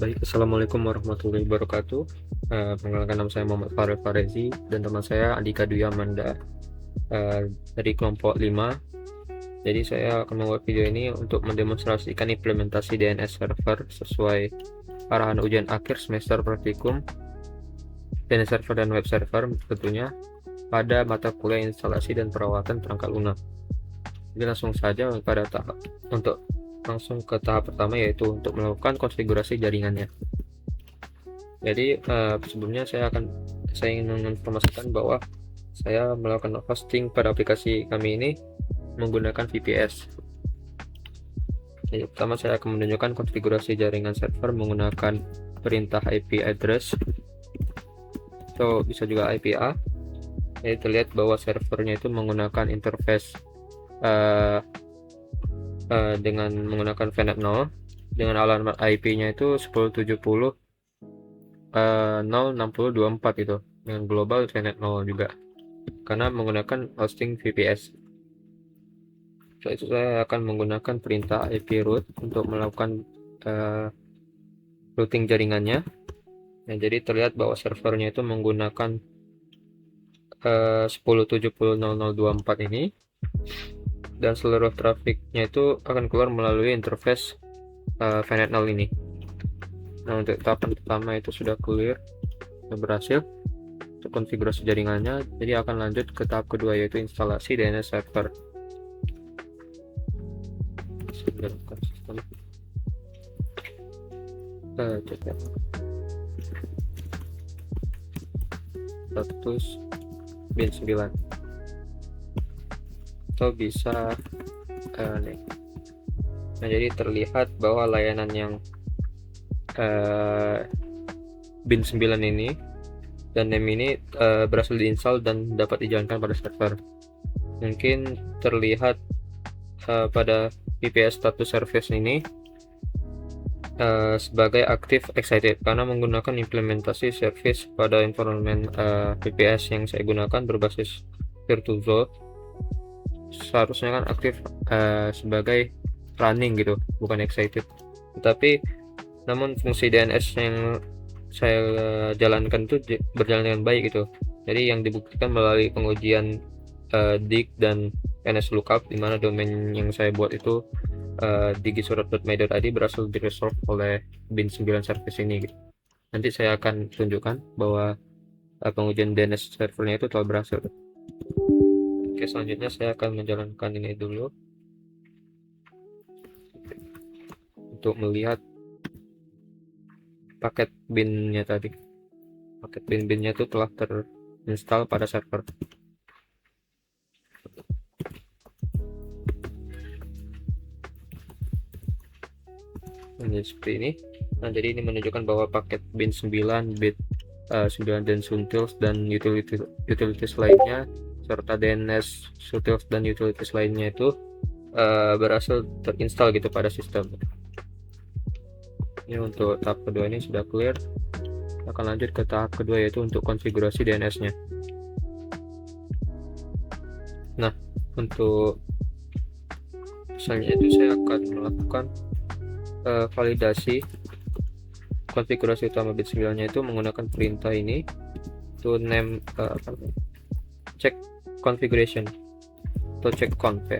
Baik, Assalamualaikum warahmatullahi wabarakatuh. Perkenalkan, nama saya Muhammad Farel Farezi dan teman saya Andika Dwi Amanda dari kelompok 5. Jadi saya akan membuat video ini untuk mendemonstrasikan implementasi DNS server sesuai arahan ujian akhir semester praktikum DNS server dan web server tentunya pada mata kuliah instalasi dan perawatan perangkat lunak. Jadi langsung saja langsung ke tahap pertama, yaitu untuk melakukan konfigurasi jaringannya. Jadi sebelumnya saya ingin menginformasikan bahwa saya melakukan hosting pada aplikasi kami ini menggunakan VPS. Jadi pertama saya akan menunjukkan konfigurasi jaringan server menggunakan perintah IP address atau bisa juga IPA. Jadi terlihat bahwa servernya itu menggunakan interface dengan menggunakan VNet 0 dengan alamat IP-nya itu 1070.06024 itu dengan global VNet 0 juga, karena menggunakan hosting VPS. Setelah itu saya akan menggunakan perintah IP root untuk melakukan routing jaringannya. Nah, jadi terlihat bahwa servernya itu menggunakan 1070.00024 ini, dan seluruh trafiknya itu akan keluar melalui interface VNet 0 ini. Nah, untuk tahapan pertama itu sudah clear, sudah berhasil untuk konfigurasi jaringannya. Jadi akan lanjut ke tahap kedua, yaitu instalasi DNS server. Sistem status bin 9 atau bisa nih. Nah, jadi terlihat bahwa layanan yang bin 9 ini dan name ini berhasil diinstal dan dapat dijalankan pada server. Mungkin terlihat pada VPS status service ini sebagai active excited karena menggunakan implementasi service pada environment VPS yang saya gunakan berbasis Virtuoso. Seharusnya kan aktif sebagai running gitu, bukan excited. Tetapi namun fungsi DNS yang saya jalankan itu berjalan dengan baik gitu. Jadi yang dibuktikan melalui pengujian dig dan NSLookup, di mana domain yang saya buat itu digisurat.my.id berhasil diresolve oleh bin 9 service ini gitu. Nanti saya akan tunjukkan bahwa pengujian DNS servernya itu telah berhasil. Oke, selanjutnya saya akan menjalankan ini dulu untuk melihat paket binnya tadi. Paket bin-binnya itu telah terinstall pada server. Nah, seperti ini. Nah, jadi ini menunjukkan bahwa paket bin 9, bit 9 dan Suntils dan utilities lainnya serta DNS Suntils dan utilities lainnya itu berhasil terinstall gitu pada sistem. Ini untuk tahap kedua ini sudah clear. Akan lanjut ke tahap kedua, yaitu untuk konfigurasi DNS-nya. Nah, untuk misalnya itu saya akan melakukan validasi konfigurasi utama bit 9 nya itu menggunakan perintah ini, to name check configuration atau check conf ya.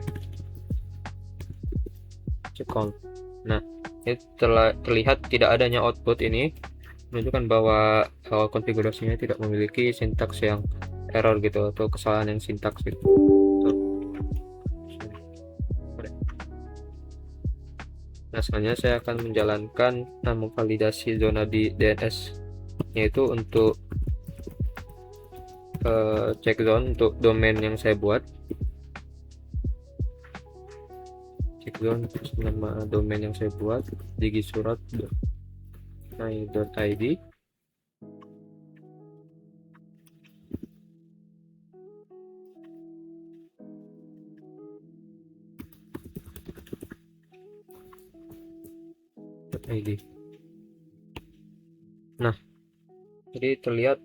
Check conf. Nah, ini terlihat tidak adanya output ini menunjukkan bahwa konfigurasinya tidak memiliki sintaks yang error gitu, atau kesalahan yang sintaks gitu. Nah, selanjutnya saya akan menjalankan memvalidasi zona di DNS, yaitu untuk check zone untuk domain yang saya buat. Check zone nama domain yang saya buat digisurat.my.id. Nah, jadi terlihat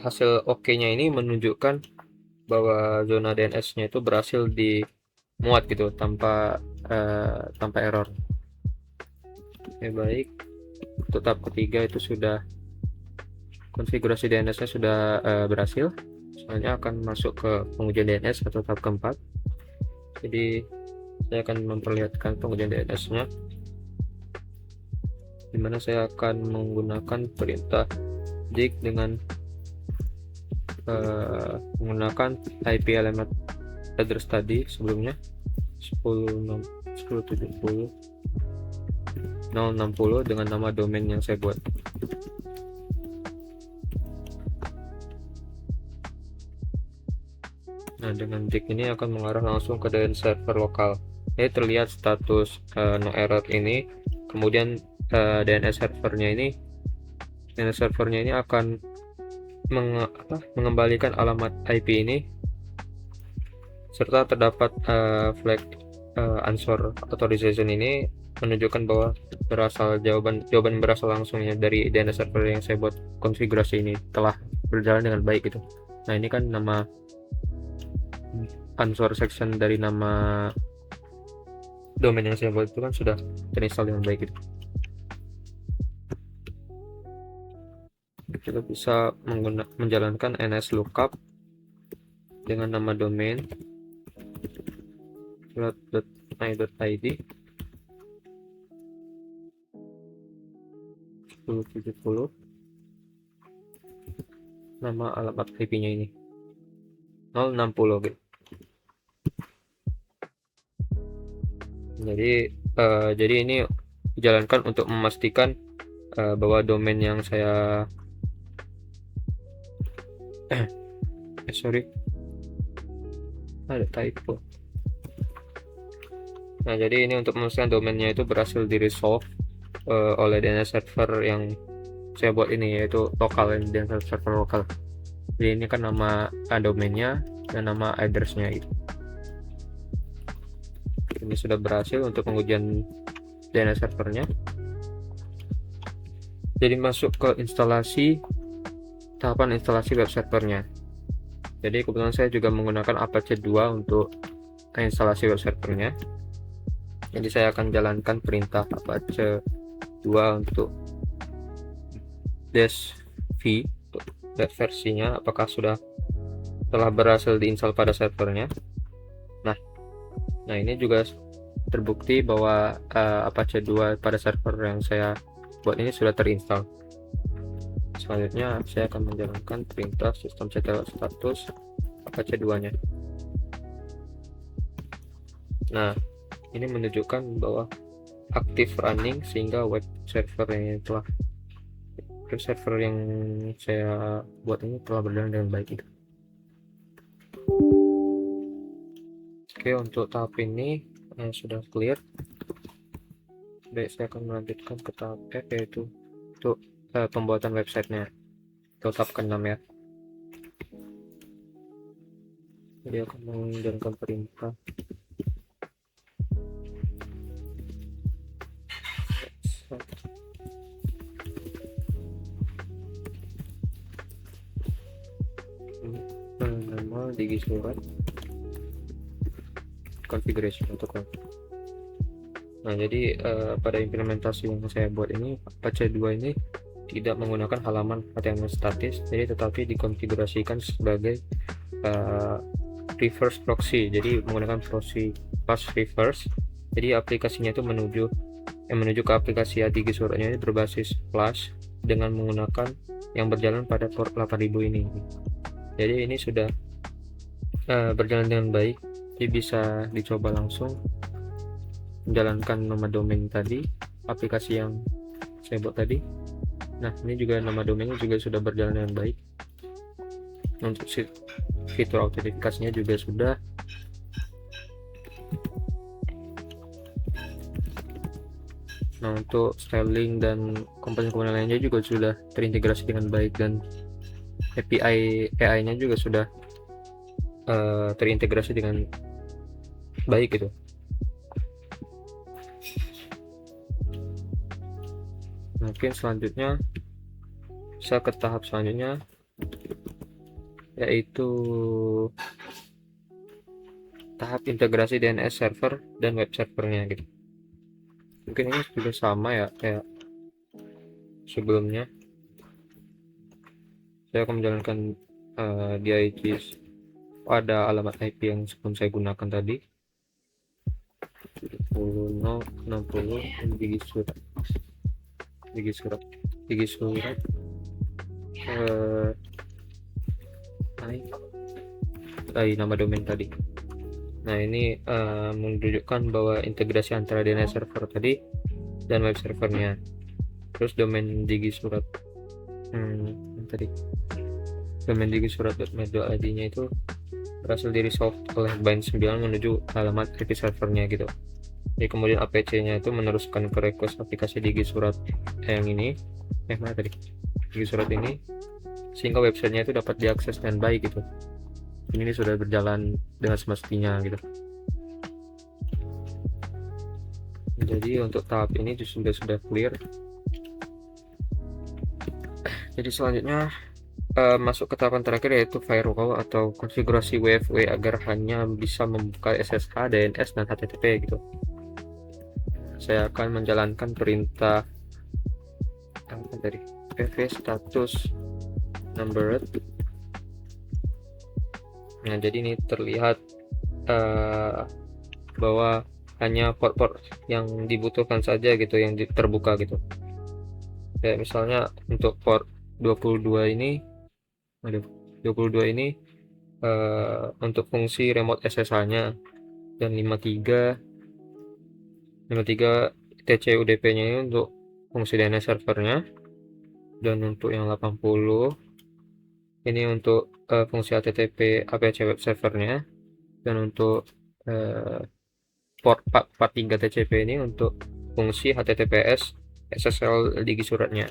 hasil OK-nya ini menunjukkan bahwa zona DNS-nya itu berhasil dimuat gitu tanpa error. Oke, baik. Untuk tahap ketiga itu sudah konfigurasi DNS-nya sudah berhasil. Selanjutnya akan masuk ke pengujian DNS atau tahap keempat. Jadi saya akan memperlihatkan pengujian DNS-nya, dimana saya akan menggunakan perintah dig dengan menggunakan IP alamat address tadi sebelumnya 10.70.060 dengan nama domain yang saya buat. Nah, dengan dig ini akan mengarah langsung ke DNS server lokal. Ini terlihat status no error ini. Kemudian DNS servernya ini akan mengembalikan alamat IP ini, serta terdapat flag unsure authorization ini menunjukkan bahwa jawaban berasal langsungnya dari DNS server yang saya buat konfigurasi ini telah berjalan dengan baik gitu. Nah, ini kan nama unsure section dari nama domain yang saya buat itu kan sudah terinstall dengan baik gitu. Kita bisa menjalankan ns lookup dengan nama domain .my.id 1070, nama alamat IP-nya ini 060 gitu. Jadi ini dijalankan untuk memastikan bahwa domain yang saya ada typo. Nah, jadi ini untuk memastikan domainnya itu berhasil di resolve oleh DNS server yang saya buat ini, yaitu lokal, DNS server lokal. Jadi ini kan nama domainnya dan nama addressnya itu. Ini sudah berhasil untuk pengujian DNS servernya. Jadi masuk ke tahapan instalasi web servernya. Jadi kebetulan saya juga menggunakan Apache 2 untuk instalasi web servernya. Jadi saya akan jalankan perintah Apache 2 untuk -v untuk lihat versinya apakah telah berhasil diinstal pada servernya. Nah, ini juga terbukti bahwa Apache 2 pada server yang saya buat ini sudah terinstall. Selanjutnya saya akan menjalankan perintah systemctl status Apache 2-nya. Nah, ini menunjukkan bahwa aktif running, sehingga web server yang saya buat ini telah berjalan dengan baik itu. Oke, untuk tahap ini sudah clear. Baik, saya akan melanjutkan ke tahap F, yaitu untuk pembuatan websitenya. Tetap ke 6 ya. Jadi akan menjalankan perintah nama digisurat configuration protocol. Nah, jadi pada implementasi yang saya buat ini, Apache 2 ini tidak menggunakan halaman HTML statis, jadi tetapi dikonfigurasikan sebagai reverse proxy. Jadi menggunakan proxy fast reverse. Jadi aplikasinya itu menuju ke aplikasi ADG suratnya ini berbasis Flash dengan menggunakan yang berjalan pada port 8000 ini. Jadi ini sudah berjalan dengan baik. Jadi bisa dicoba langsung menjalankan nama domain tadi, aplikasi yang saya buat tadi. Nah, ini juga nama domainnya juga sudah berjalan dengan baik. Untuk fitur autentifikasinya juga sudah. Nah, untuk styling dan komponen-komponen lainnya juga sudah terintegrasi dengan baik, dan API AI-nya juga sudah terintegrasi dengan baik gitu. Mungkin selanjutnya saya ke tahap selanjutnya, yaitu tahap integrasi DNS server dan web servernya gitu. Mungkin ini juga sama ya, kayak sebelumnya saya akan menjalankan DIG pada alamat IP yang sebelum saya gunakan tadi 70.060 gigi surat nama domain tadi. Nah, ini menunjukkan bahwa integrasi antara DNS server tadi dan web servernya. Terus domain gigi surat tadi domain gigi surat.med.id-nya itu berhasil di resolve oleh bind 9 menuju alamat IP servernya gitu. Jadi kemudian APC-nya itu meneruskan ke request aplikasi Digi Surat yang ini, mana tadi? Digi Surat ini, sehingga websitenya itu dapat diakses dengan baik gitu. Ini sudah berjalan dengan semestinya gitu. Jadi untuk tahap ini sudah clear. Jadi selanjutnya masuk ke tahapan terakhir, yaitu firewall atau konfigurasi WFW agar hanya bisa membuka SSH, DNS, dan HTTP gitu. Saya akan menjalankan perintah dari pv status numbered. Nah, jadi ini terlihat bahwa hanya port-port yang dibutuhkan saja gitu yang terbuka gitu. Kayak misalnya untuk port 22 ini untuk fungsi remote SSH-nya, dan 53 TCUDP-nya ini untuk fungsi DNS servernya, dan untuk yang 80 ini untuk fungsi HTTP APC web servernya, dan untuk port 43 TCP ini untuk fungsi HTTPS SSL Digi suratnya.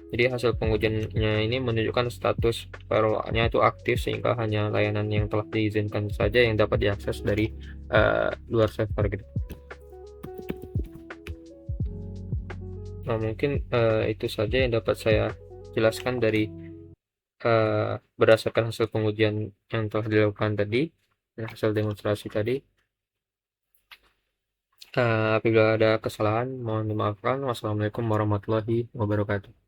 Jadi hasil pengujiannya ini menunjukkan status firewall-nya itu aktif, sehingga hanya layanan yang telah diizinkan saja yang dapat diakses dari luar server gitu. Nah, mungkin itu saja yang dapat saya jelaskan dari berdasarkan hasil pengujian yang telah dilakukan tadi, hasil demonstrasi tadi. Apabila ada kesalahan mohon dimaafkan. Wassalamualaikum warahmatullahi wabarakatuh.